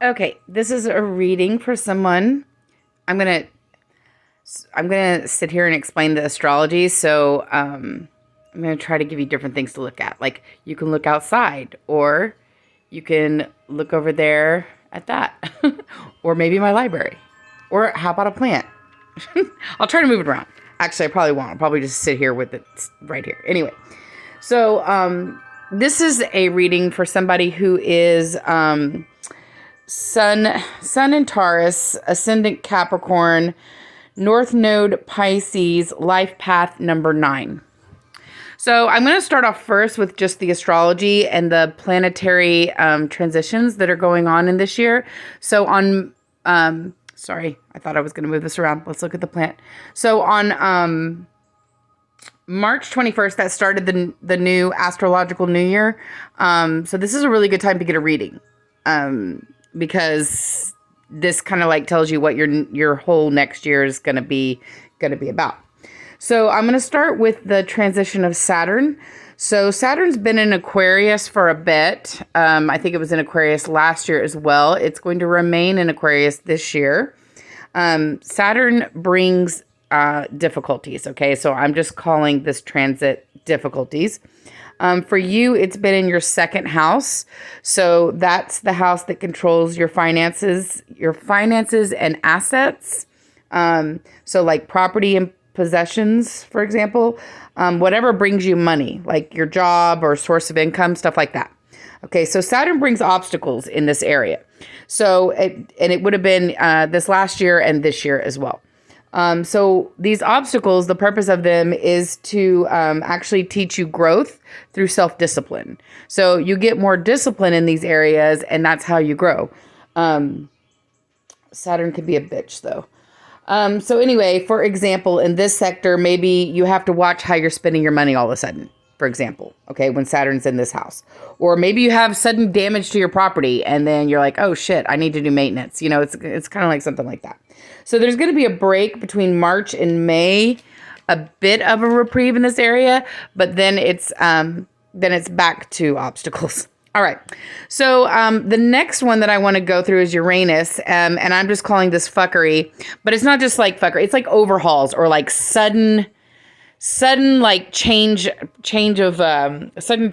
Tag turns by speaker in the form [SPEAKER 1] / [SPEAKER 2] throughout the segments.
[SPEAKER 1] Okay, this is a reading for someone. I'm gonna sit here and explain the astrology. So I'm gonna try to give you different things to look at. Like you can look outside, or you can look over there at that, or maybe my library, or how about a plant? I'll try to move it around. Actually, I probably won't. I'll probably just sit here with it right here. Anyway, so this is a reading for somebody who is Sun in Taurus, Ascendant Capricorn, North Node Pisces, life path number 9. So I'm going to start off first with just the astrology and the planetary transitions that are going on in this year. So on, sorry, I thought I was going to move this around. Let's look at the planet. So on March 21st, that started the new astrological new year. So this is a really good time to get a reading. Because this kind of like tells you what your whole next year is going to be about. So I'm going to start with the transition of Saturn. So Saturn's been in Aquarius for a bit. I think it was in Aquarius last year as well. It's going to remain in Aquarius this year. Saturn brings difficulties. Okay, so I'm just calling this transit difficulties. For you, it's been in your second house. So that's the house that controls your finances and assets. So like property and possessions, for example, whatever brings you money, like your job or source of income, stuff like that. Okay, so Saturn brings obstacles in this area. So it would have been this last year and this year as well. So these obstacles, the purpose of them is to actually teach you growth through self-discipline. So you get more discipline in these areas, and that's how you grow. Saturn can be a bitch, though. So anyway, for example, in this sector, maybe you have to watch how you're spending your money all of a sudden, for example, okay, when Saturn's in this house. Or maybe you have sudden damage to your property, and then you're like, oh, shit, I need to do maintenance. You know, it's kind of like something like that. So there's going to be a break between March and May, a bit of a reprieve in this area, but then it's back to obstacles. All right. So the next one that I want to go through is Uranus, and I'm just calling this fuckery, but it's not just like fuckery. It's like overhauls or like sudden like change of a sudden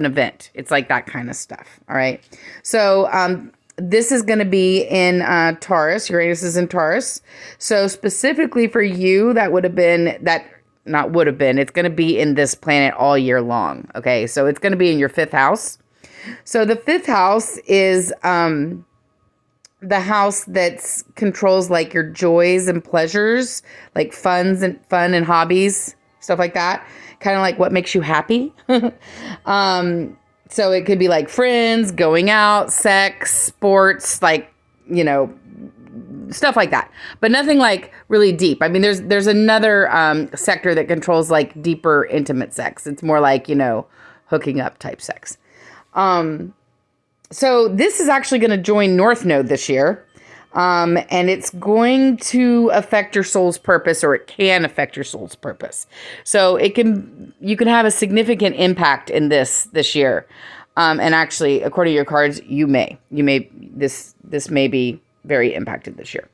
[SPEAKER 1] event. It's like that kind of stuff. All right. So this is going to be in Taurus. Uranus is in Taurus. So specifically for you, it's going to be in this planet all year long. Okay. So it's going to be in your 5th house. So the 5th house is the house that controls like your joys and pleasures, like fun and hobbies, stuff like that. Kind of like what makes you happy. So it could be like friends, going out, sex, sports, like, you know, stuff like that. But nothing like really deep. I mean, there's another sector that controls like deeper, intimate sex. It's more like, you know, hooking up type sex. So this is actually going to join North Node this year. And it's going to affect your soul's purpose, or it can affect your soul's purpose. So you can have a significant impact in this year. And actually, according to your cards, this may be very impacted this year.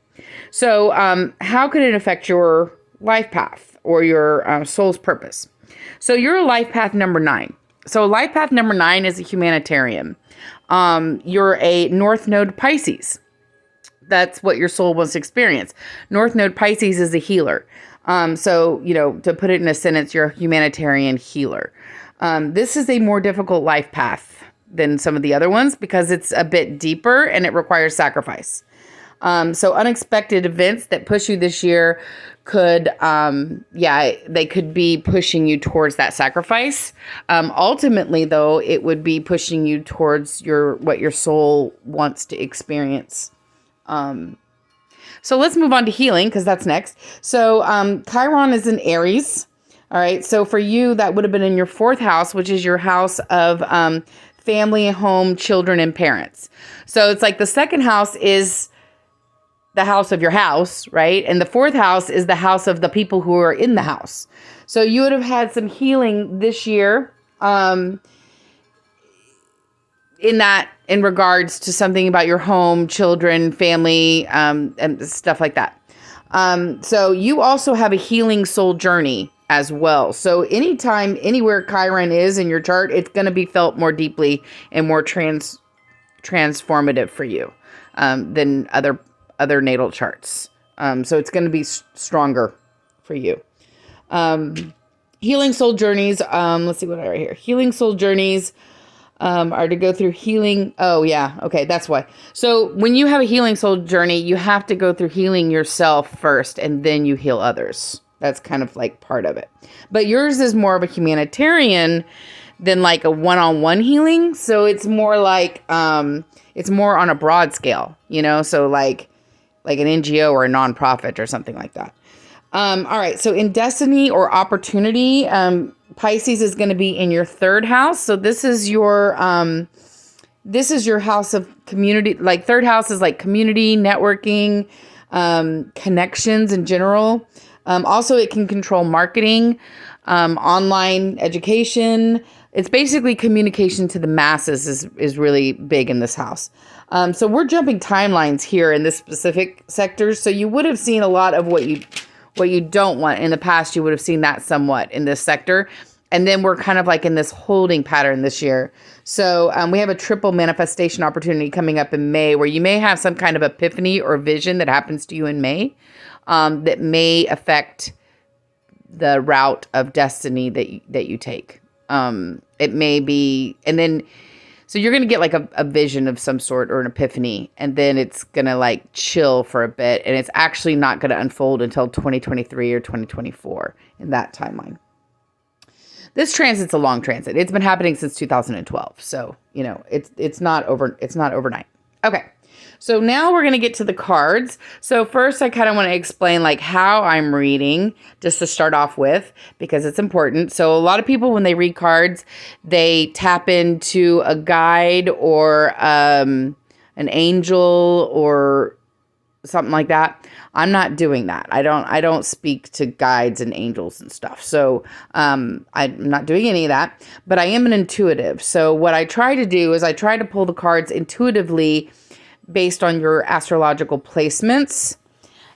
[SPEAKER 1] So, how could it affect your life path or your soul's purpose? So you're a life path number 9. So life path number 9 is a humanitarian. You're a North Node Pisces. That's what your soul wants to experience. North Node Pisces is a healer. So, you know, to put it in a sentence, you're a humanitarian healer. This is a more difficult life path than some of the other ones because it's a bit deeper and it requires sacrifice. So unexpected events that push you this year could, they could be pushing you towards that sacrifice. Ultimately, though, it would be pushing you towards what your soul wants to experience. So let's move on to healing because that's next. So Chiron is in Aries. All right. So for you, that would have been in your 4th house, which is your house of family, home, children, and parents. So it's like the 2nd house is the house of your house, right? And the 4th house is the house of the people who are in the house. So you would have had some healing this year. in regards to something about your home, children, family, and stuff like that. So you also have a healing soul journey as well. So anytime, anywhere Chiron is in your chart, it's going to be felt more deeply and more transformative for you than other natal charts. So it's going to be stronger for you. Healing soul journeys. Let's see what I write here. Healing soul journeys are to go through healing. Oh yeah. Okay. That's why. So when you have a healing soul journey, you have to go through healing yourself first and then you heal others. That's kind of like part of it. But yours is more of a humanitarian than like a one-on-one healing. So it's more like, it's more on a broad scale, you know? So like an NGO or a nonprofit or something like that. All right. So in destiny or opportunity, Pisces is going to be in your third house. So this is your house of community. Like third house is like community, networking, connections in general. Also, it can control marketing, online education. It's basically communication to the masses is really big in this house. So we're jumping timelines here in this specific sector. So you would have seen a lot of what you don't want in the past. You would have seen that somewhat in this sector. And then we're kind of like in this holding pattern this year. So we have a triple manifestation opportunity coming up in May where you may have some kind of epiphany or vision that happens to you in May that may affect the route of destiny that you take. It may be, and then, so you're going to get like a vision of some sort or an epiphany, and then it's going to like chill for a bit. And it's actually not going to unfold until 2023 or 2024 in that timeline. This transit's a long transit. It's been happening since 2012. So, you know, it's not overnight. Okay. So now we're going to get to the cards. So first I kind of want to explain like how I'm reading just to start off with, because it's important. So a lot of people, when they read cards, they tap into a guide or an angel or something like that. I'm not doing that. I don't speak to guides and angels and stuff. So I'm not doing any of that, but I am an intuitive. So what I try to do is I try to pull the cards intuitively based on your astrological placements.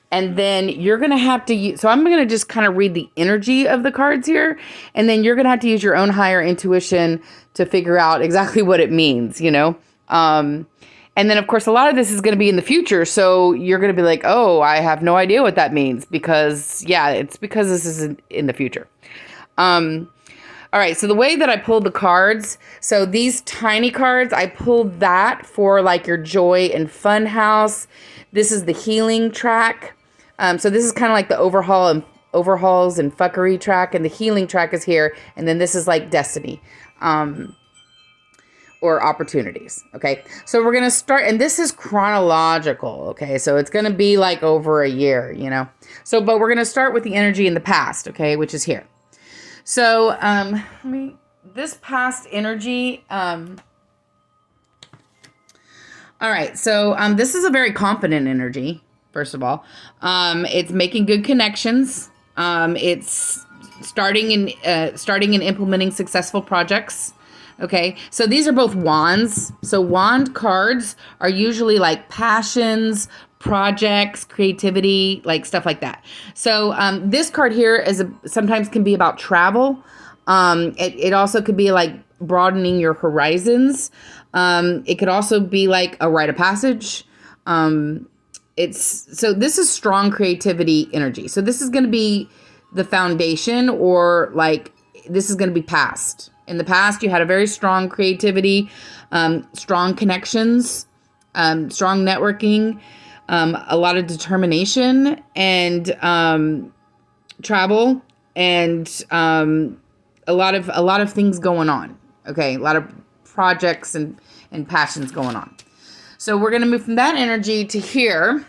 [SPEAKER 1] And then you're going to have to use, so I'm going to just kind of read the energy of the cards here. And then you're going to have to use your own higher intuition to figure out exactly what it means, you know? And then of course, a lot of this is going to be in the future. So you're going to be like, oh, I have no idea what that means because yeah, it's because this is in the future. All right, so the way that I pulled the cards, so these tiny cards, I pulled that for like your joy and fun house. This is the healing track. So this is kind of like the overhauls and fuckery track, and the healing track is here. And then this is like destiny or opportunities. Okay, so we're going to start, and this is chronological. Okay, so it's going to be like over a year, you know. So, but we're going to start with the energy in the past, okay, which is here. So, this past energy, all right. So, this is a very confident energy, first of all. It's making good connections. It's starting and implementing successful projects. Okay. So these are both wands. So wand cards are usually like passions, projects, creativity, like stuff like that. So this card here sometimes can be about travel. It also could be like broadening your horizons. It could also be like a rite of passage. So this is strong creativity energy. So this is going to be the foundation, or like this is going to be past. In the past, you had a very strong creativity, strong connections, strong networking, a lot of determination, and travel, and a lot of things going on. Okay, a lot of projects and passions going on. So we're going to move from that energy to here.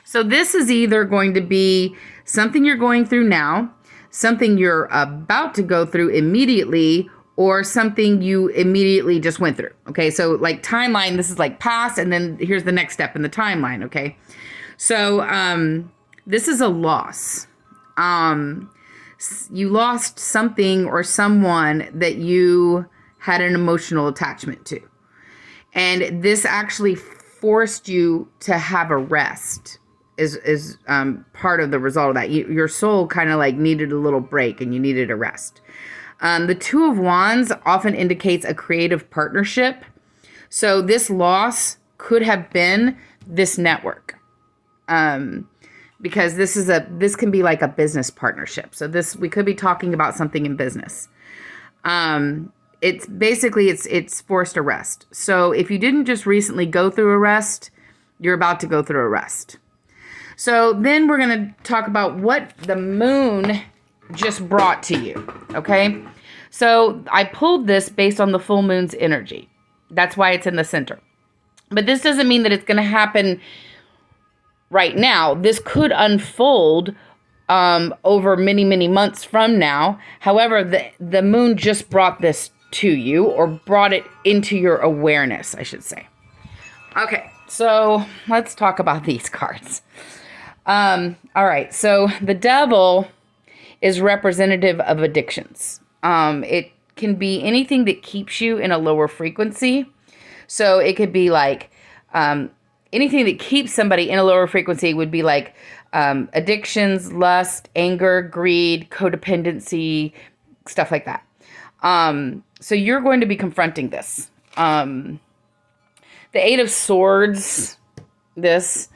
[SPEAKER 1] So this is either going to be something you're going through now, something you're about to go through immediately, or something you immediately just went through. Okay, so like timeline, this is like past, and then here's the next step in the timeline. Okay, so this is a loss. You lost something or someone that you had an emotional attachment to. And this actually forced you to have a rest is part of the result of that. Your soul kind of like needed a little break and you needed a rest. The Two of Wands often indicates a creative partnership. So this loss could have been this network. Because this can be like a business partnership. So we could be talking about something in business. It's basically it's forced arrest. So if you didn't just recently go through arrest, you're about to go through arrest. So then we're going to talk about what the moon just brought to you. Okay. So I pulled this based on the full moon's energy. That's why it's in the center. But this doesn't mean that it's going to happen right now. This could unfold over many, many months from now. However, the moon just brought this to you, or brought it into your awareness, I should say. Okay, so let's talk about these cards. All right, so the Devil is representative of addictions. It can be anything that keeps you in a lower frequency. So it could be like anything that keeps somebody in a lower frequency would be like addictions, lust, anger, greed, codependency, stuff like that. So you're going to be confronting this. The Eight of Swords, this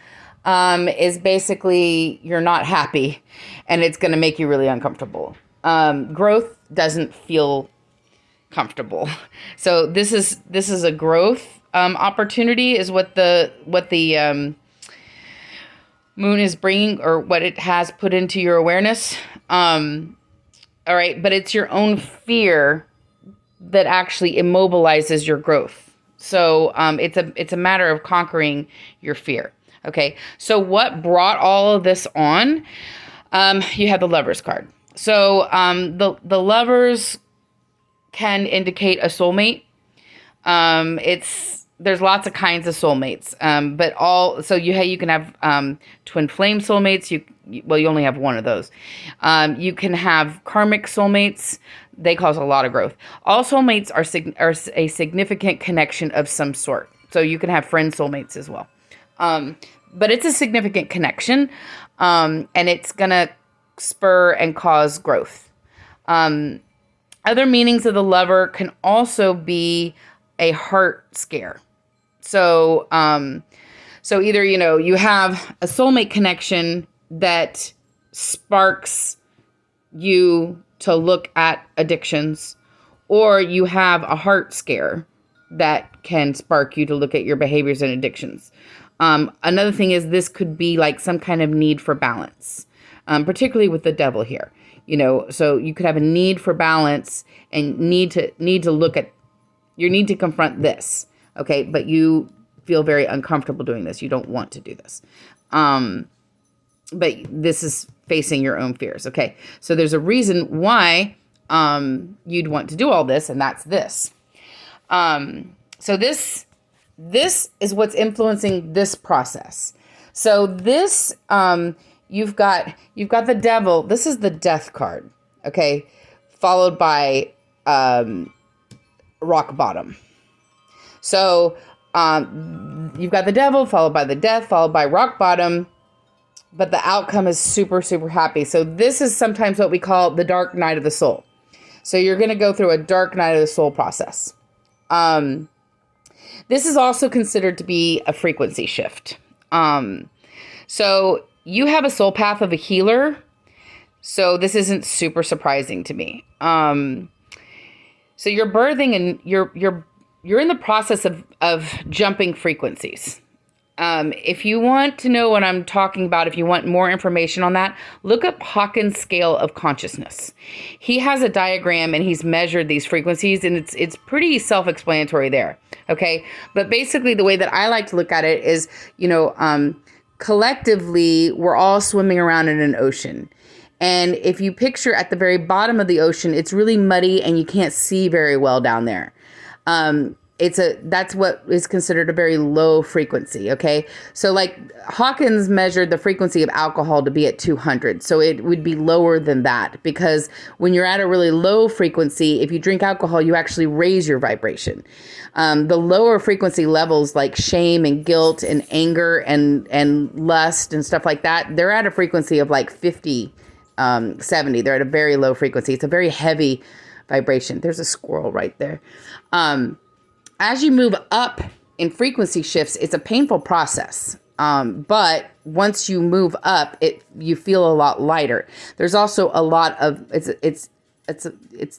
[SPEAKER 1] is basically you're not happy and it's going to make you really uncomfortable. Growth doesn't feel comfortable. So this is a growth opportunity is what the moon is bringing, or what it has put into your awareness. All right, but it's your own fear that actually immobilizes your growth. So it's a matter of conquering your fear. Okay, so what brought all of this on? You have the Lovers card. So the Lovers can indicate a soulmate. There's lots of kinds of soulmates, but you can have twin flame soulmates. You only have one of those. You can have karmic soulmates. They cause a lot of growth. All soulmates are a significant connection of some sort. So you can have friend soulmates as well. But it's a significant connection, and it's gonna spur and cause growth. Other meanings of the Lover can also be a heart scare. So either, you have a soulmate connection that sparks you to look at addictions, or you have a heart scare that can spark you to look at your behaviors and addictions. Another thing is this could be like some kind of need for balance, particularly with the Devil here. So you could have a need for balance and need to look at, you need to confront this. Okay. But you feel very uncomfortable doing this. You don't want to do this. But this is facing your own fears. Okay. So there's a reason why, you'd want to do all this, and that's this. So this is what's influencing this process. So this, you've got the Devil. This is the Death card. Okay. Followed by, rock bottom. So, you've got the Devil followed by the Death, followed by rock bottom, but the outcome is super, super happy. So this is sometimes what we call the dark night of the soul. So you're going to go through a dark night of the soul process. This is also considered to be a frequency shift. So you have a soul path of a healer. So this isn't super surprising to me. So you're birthing and you're in the process of jumping frequencies. If you want to know what I'm talking about, if you want more information on that, look up Hawkins' scale of consciousness. He has a diagram and he's measured these frequencies, and it's pretty self-explanatory there. Okay. But basically the way that I like to look at it is, collectively, we're all swimming around in an ocean. And if you picture at the very bottom of the ocean, it's really muddy and you can't see very well down there. that's what is considered a very low frequency. Okay. So like Hawkins measured the frequency of alcohol to be at 200. So it would be lower than that, because when you're at a really low frequency, if you drink alcohol, you actually raise your vibration. The lower frequency levels like shame and guilt and anger and lust and stuff like that, they're at a frequency of like 50, 70. They're at a very low frequency. It's a very heavy vibration. There's a squirrel right there. As you move up in frequency shifts, it's a painful process. But once you move up, you feel a lot lighter. There's also a lot of it's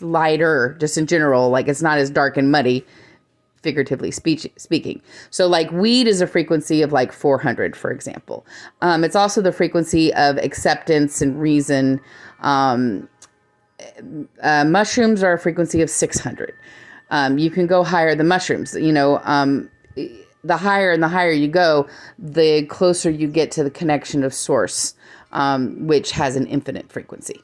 [SPEAKER 1] lighter just in general. Like it's not as dark and muddy, figuratively speaking. So like weed is a frequency of like 400, for example. It's also the frequency of acceptance and reason. Mushrooms are a frequency of 600. You can go higher than mushrooms. The higher and the higher you go, the closer you get to the connection of source, which has an infinite frequency.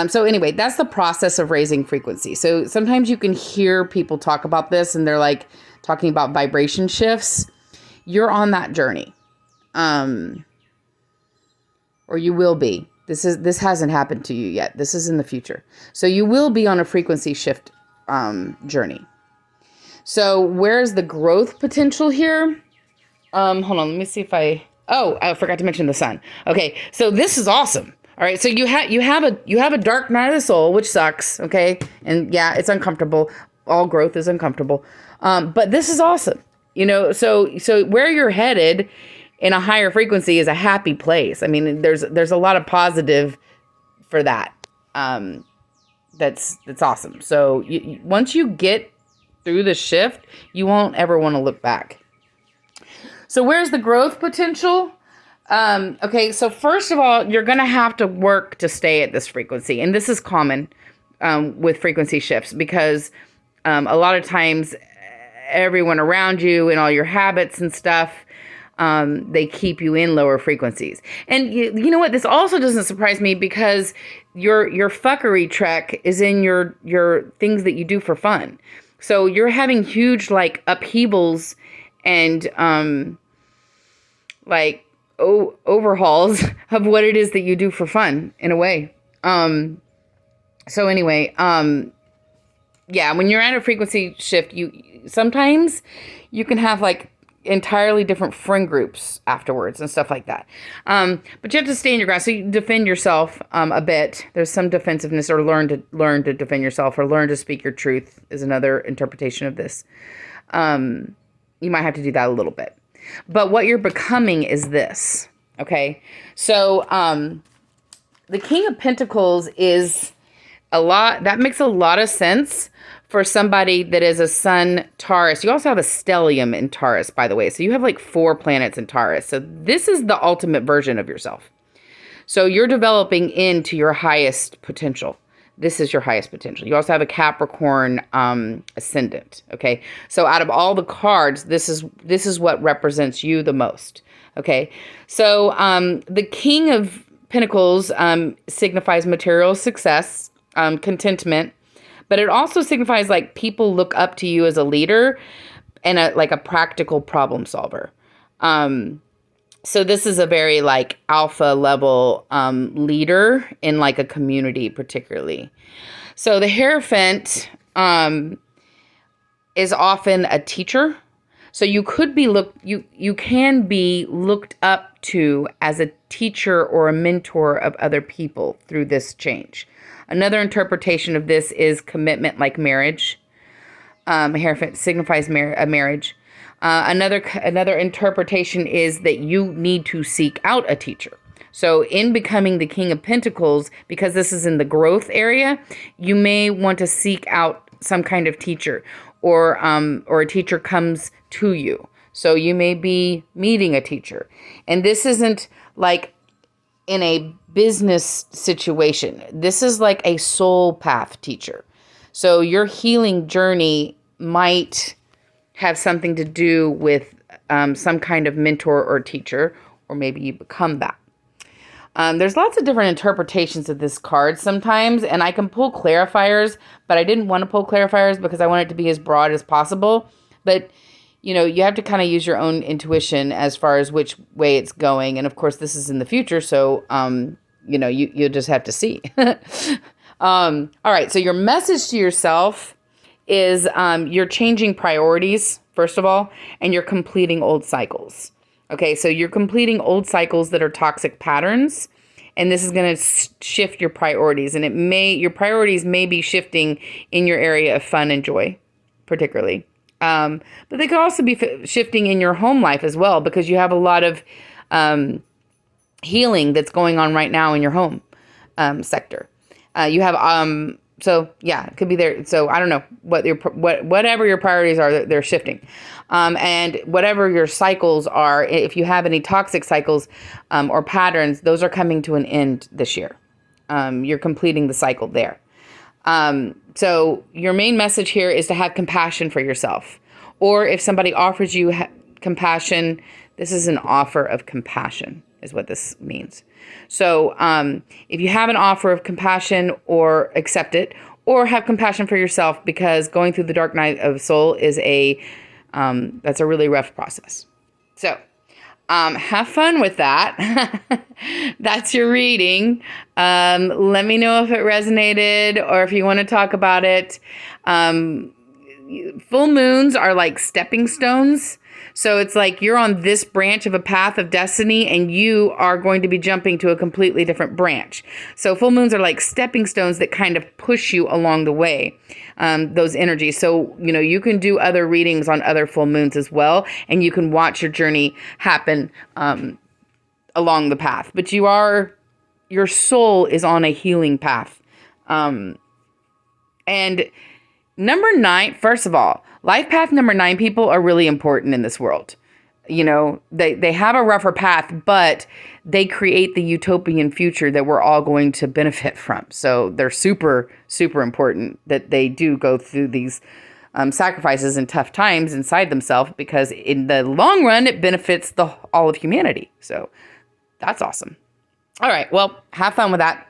[SPEAKER 1] So anyway, that's the process of raising frequency. So sometimes you can hear people talk about this and they're like talking about vibration shifts. You're on that journey. Or you will be. This hasn't happened to you yet. This is in the future. So you will be on a frequency shift journey. So where's the growth potential here? Hold on, let me see if I forgot to mention the sun. Okay, so this is awesome. All right, so you have a dark night of the soul, which sucks. Okay, and yeah, it's uncomfortable. All growth is uncomfortable, but this is awesome. So where you're headed in a higher frequency is a happy place. I mean, there's a lot of positive for that. That's awesome. So once you get through the shift, you won't ever want to look back. So where's the growth potential? Okay, so first of all, you're going to have to work to stay at this frequency. And this is common with frequency shifts because a lot of times everyone around you and all your habits and stuff, they keep you in lower frequencies. And you know what? This also doesn't surprise me because your fuckery trek is in your things that you do for fun. So you're having huge like upheavals and overhauls of what it is that you do for fun in a way. So anyway, yeah, when you're at a frequency shift, sometimes you can have like entirely different friend groups afterwards and stuff like that. But you have to stay in your ground. So you defend yourself a bit. There's some defensiveness, or learn to defend yourself, or learn to speak your truth is another interpretation of this. You might have to do that a little bit. But what you're becoming is this. Okay. So the King of Pentacles is that makes a lot of sense for somebody that is a Sun Taurus. You also have a stellium in Taurus, by the way. So you have like 4 planets in Taurus. So this is the ultimate version of yourself. So you're developing into your highest potential. This is your highest potential. You also have a Capricorn ascendant. Okay. So out of all the cards, this is what represents you the most. Okay. So the King of Pentacles signifies material success, contentment, but it also signifies like people look up to you as a leader and a practical problem solver. So this is a very like alpha level leader in like a community particularly. So the Hierophant is often a teacher. So you could be you can be looked up to as a teacher or a mentor of other people through this change. Another interpretation of this is commitment, like marriage. Hierophant signifies a marriage. Another interpretation is that you need to seek out a teacher. So in becoming the King of Pentacles, because this is in the growth area, you may want to seek out some kind of teacher, or a teacher comes to you. So you may be meeting a teacher. And this isn't like in a business situation. This is like a soul path teacher. So your healing journey might have something to do with some kind of mentor or teacher, or maybe you become that. There's lots of different interpretations of this card sometimes, and I can pull clarifiers, but I didn't want to pull clarifiers because I want it to be as broad as possible. But, you have to kind of use your own intuition as far as which way it's going. And of course, this is in the future. So, you'll just have to see. All right. So your message to yourself is you're changing priorities, first of all, and you're completing old cycles. Okay. So you're completing old cycles that are toxic patterns. And this is going to shift your priorities. And your priorities may be shifting in your area of fun and joy, particularly. But they could also be shifting in your home life as well, because you have a lot of healing that's going on right now in your home sector. You have it could be there. So I don't know whatever your priorities are, they're shifting. And whatever your cycles are, if you have any toxic cycles or patterns, those are coming to an end this year. You're completing the cycle there. So your main message here is to have compassion for yourself. Or if somebody offers you compassion, this is an offer of compassion is what this means. So if you have an offer of compassion, or accept it, or have compassion for yourself, because going through the dark night of soul is that's a really rough process. So have fun with that. That's your reading. Let me know if it resonated or if you want to talk about it. Full moons are like stepping stones. So it's like you're on this branch of a path of destiny and you are going to be jumping to a completely different branch. So full moons are like stepping stones that kind of push you along the way, those energies. So, you can do other readings on other full moons as well, and you can watch your journey happen along the path. But your soul is on a healing path. And number 9, first of all, life path number 9 people are really important in this world. They have a rougher path, but they create the utopian future that we're all going to benefit from. So they're super, super important that they do go through these sacrifices and tough times inside themselves, because in the long run, it benefits all of humanity. So that's awesome. All right. Well, have fun with that.